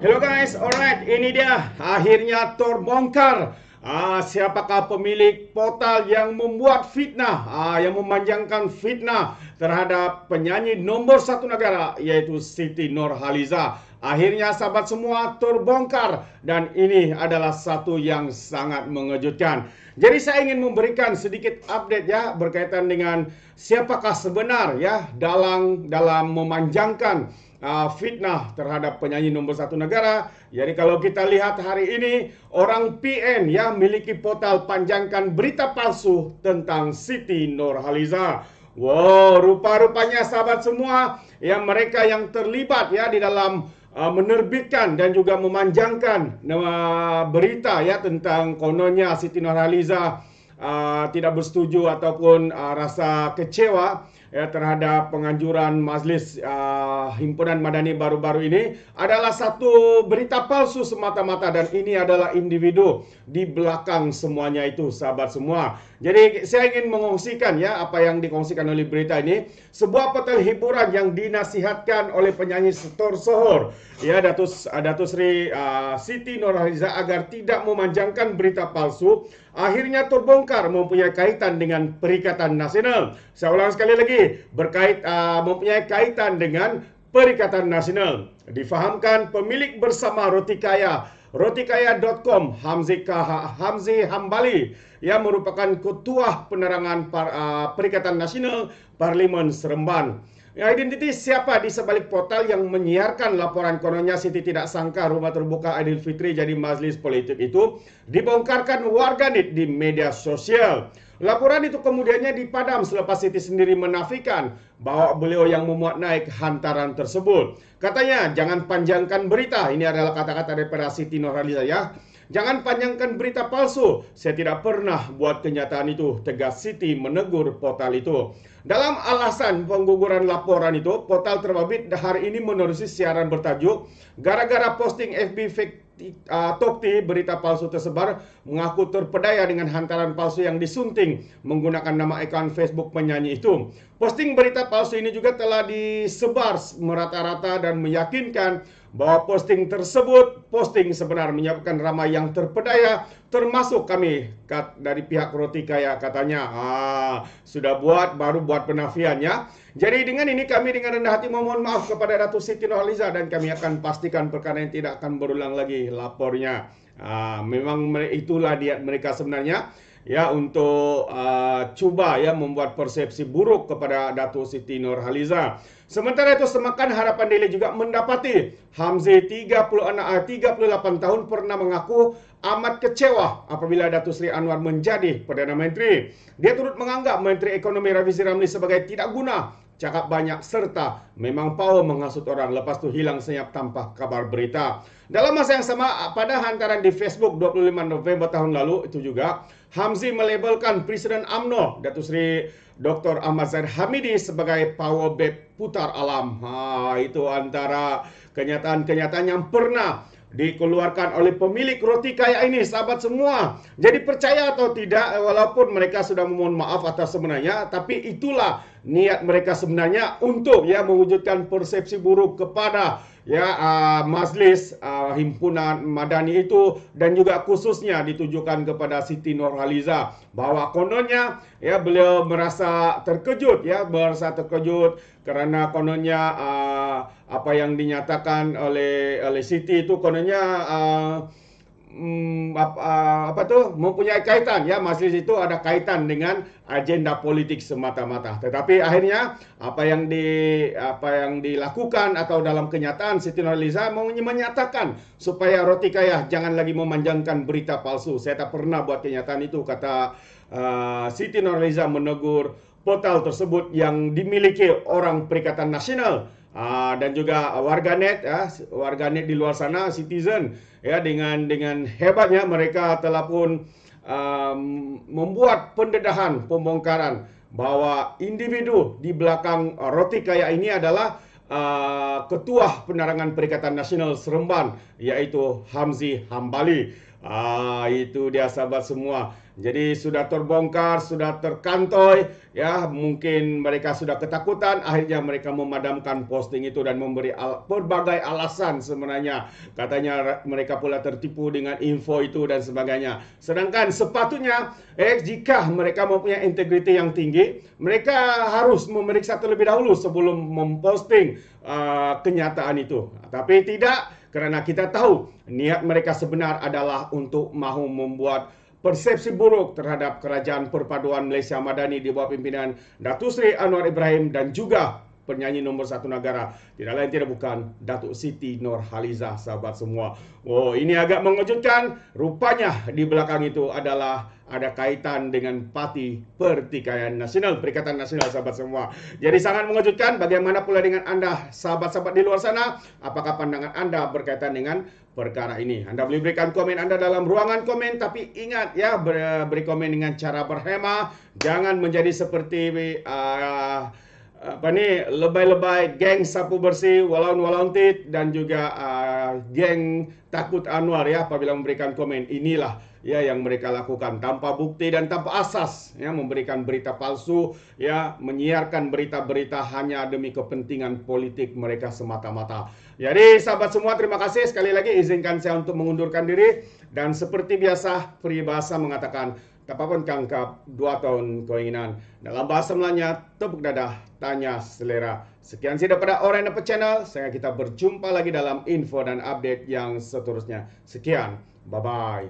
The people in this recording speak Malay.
Hello guys, alright, ini dia akhirnya terbongkar. Siapakah pemilik portal yang membuat fitnah, yang memanjangkan fitnah terhadap penyanyi nombor satu negara, yaitu Siti Nurhaliza. Akhirnya sahabat semua terbongkar dan ini adalah satu yang sangat mengejutkan. Jadi saya ingin memberikan sedikit update ya berkaitan dengan siapakah sebenar ya dalam memanjangkan fitnah terhadap penyanyi nombor satu negara. Jadi kalau kita lihat hari ini, orang PN yang memiliki portal panjangkan berita palsu tentang Siti Nurhaliza. Wow, rupa-rupanya sahabat semua, yang mereka yang terlibat ya di dalam menerbitkan dan juga memanjangkan berita ya tentang kononnya Siti Nurhaliza tidak bersetuju ataupun rasa kecewa ya, terhadap penganjuran Majlis Himpunan Madani baru-baru ini adalah satu berita palsu semata-mata, dan ini adalah individu di belakang semuanya itu sahabat semua. Jadi saya ingin mengongsikan ya apa yang dikongsikan oleh berita ini, sebuah portal hiburan yang dinasihatkan oleh penyanyi tersohor ya Datuk Sri Siti Nurhaliza agar tidak memanjangkan berita palsu akhirnya terbongkar mempunyai kaitan dengan Perikatan Nasional. Saya ulang sekali lagi, mempunyai kaitan dengan Perikatan Nasional. Difahamkan pemilik bersama rotikaya.com Hamzi Hambali yang merupakan ketua penerangan Perikatan Nasional Parlimen Seremban. Identiti siapa di sebalik portal yang menyiarkan laporan kononnya Siti tidak sangka rumah terbuka Aidilfitri jadi majlis politik itu dibongkarkan warganet di media sosial. Laporan itu kemudiannya dipadam selepas Siti sendiri menafikan bahwa beliau yang memuat naik hantaran tersebut. Katanya, jangan panjangkan berita. Ini adalah kata-kata daripada Siti Nurhaliza ya. Jangan panjangkan berita palsu. Saya tidak pernah buat kenyataan itu, tegas Siti menegur portal itu. Dalam alasan pengguguran laporan itu, portal terbabit hari ini menerusi siaran bertajuk gara-gara posting FB fake Tokti berita palsu tersebar mengaku terpedaya dengan hantaran palsu yang disunting menggunakan nama akun Facebook penyanyi itu. Posting berita palsu ini juga telah disebar merata-rata dan meyakinkan bahwa posting tersebut posting sebenar, menyebabkan ramai yang terpedaya termasuk kami dari pihak Rotikaya katanya. Sudah baru buat penafian ya. Jadi dengan ini kami dengan rendah hati memohon maaf kepada Datuk Siti Nurhaliza dan kami akan pastikan perkara yang tidak akan berulang lagi lapornya. Memang itulah niat mereka sebenarnya ya untuk cuba ya membuat persepsi buruk kepada Datuk Siti Nurhaliza. Sementara itu semakan harapan Daily juga mendapati Hamzi 38 tahun pernah mengaku amat kecewa apabila Datuk Seri Anwar menjadi Perdana Menteri. Dia turut menganggap Menteri Ekonomi Rafizi Ramli sebagai tidak guna, cakap banyak serta memang power menghasut orang, lepas tu hilang senyap tanpa kabar berita. Dalam masa yang sama, pada hantaran di Facebook 25 November tahun lalu itu juga, Hamzi melabelkan Presiden UMNO Datuk Seri Dr. Ahmad Zahid Hamidi sebagai power babe putar alam. Itu antara kenyataan-kenyataan yang pernah dikeluarkan oleh pemilik roti kaya ini sahabat semua. Jadi percaya atau tidak, walaupun mereka sudah memohon maaf atas sebenarnya, tapi itulah niat mereka sebenarnya untuk ya mewujudkan persepsi buruk kepada Majlis Himpunan Madani itu, dan juga khususnya ditujukan kepada Siti Nurhaliza bahwa kononnya ya beliau merasa terkejut kerana kononnya apa yang dinyatakan oleh Siti itu kononnya mempunyai kaitan ya, majlis itu ada kaitan dengan agenda politik semata-mata. Tetapi akhirnya apa yang dilakukan atau dalam kenyataan Siti Nurhaliza menyatakan supaya Rotikaya jangan lagi memanjangkan berita palsu. Saya tak pernah buat kenyataan itu, kata Siti Nurhaliza menegur portal tersebut yang dimiliki orang Perikatan Nasional. Dan juga warganet di luar sana, citizen ya, dengan hebatnya mereka telah pun membuat pendedahan pembongkaran bahwa individu di belakang Rotikaya ini adalah Ketua Penerangan Perikatan Nasional Seremban, yaitu Hamzi Hambali. Itu dia sahabat semua. Jadi sudah terbongkar, sudah terkantoi, ya mungkin mereka sudah ketakutan, akhirnya mereka memadamkan posting itu dan memberi berbagai alasan sebenarnya. Katanya mereka pula tertipu dengan info itu dan sebagainya. Sedangkan sepatutnya, jika mereka mempunyai integriti yang tinggi, mereka harus memeriksa terlebih dahulu sebelum memposting kenyataan itu. Tapi tidak, kerana kita tahu niat mereka sebenar adalah untuk mahu membuat persepsi buruk terhadap Kerajaan Perpaduan Malaysia Madani di bawah pimpinan Datuk Seri Anwar Ibrahim dan juga penyanyi nombor 1 negara, tidak lain tidak bukan Datuk Siti Nurhalizah, sahabat semua. Oh, ini agak mengejutkan. Rupanya di belakang itu adalah ada kaitan dengan Parti Pertikaian Nasional, Perikatan Nasional, sahabat semua. Jadi sangat mengejutkan. Bagaimana pula dengan anda, sahabat-sahabat di luar sana? Apakah pandangan anda berkaitan dengan perkara ini? Anda boleh berikan komen anda dalam ruangan komen, tapi ingat ya, beri komen dengan cara berhemah. Jangan menjadi seperti lebay-lebay geng sapu bersih walaun tit dan juga geng takut Anwar ya, apabila memberikan komen. Inilah ya yang mereka lakukan tanpa bukti dan tanpa asas, ya, memberikan berita palsu, ya, menyiarkan berita-berita hanya demi kepentingan politik mereka semata-mata. Jadi sahabat semua, terima kasih sekali lagi. Izinkan saya untuk mengundurkan diri, dan seperti biasa peribahasa mengatakan, tapapun kangkap 2 tahun keinginan. Dalam bahasa Melanya, tepuk dadah, tanya selera. Sekian sih daripada Orang Dapat Channel. Saya kita berjumpa lagi dalam info dan update yang seterusnya. Sekian, bye-bye.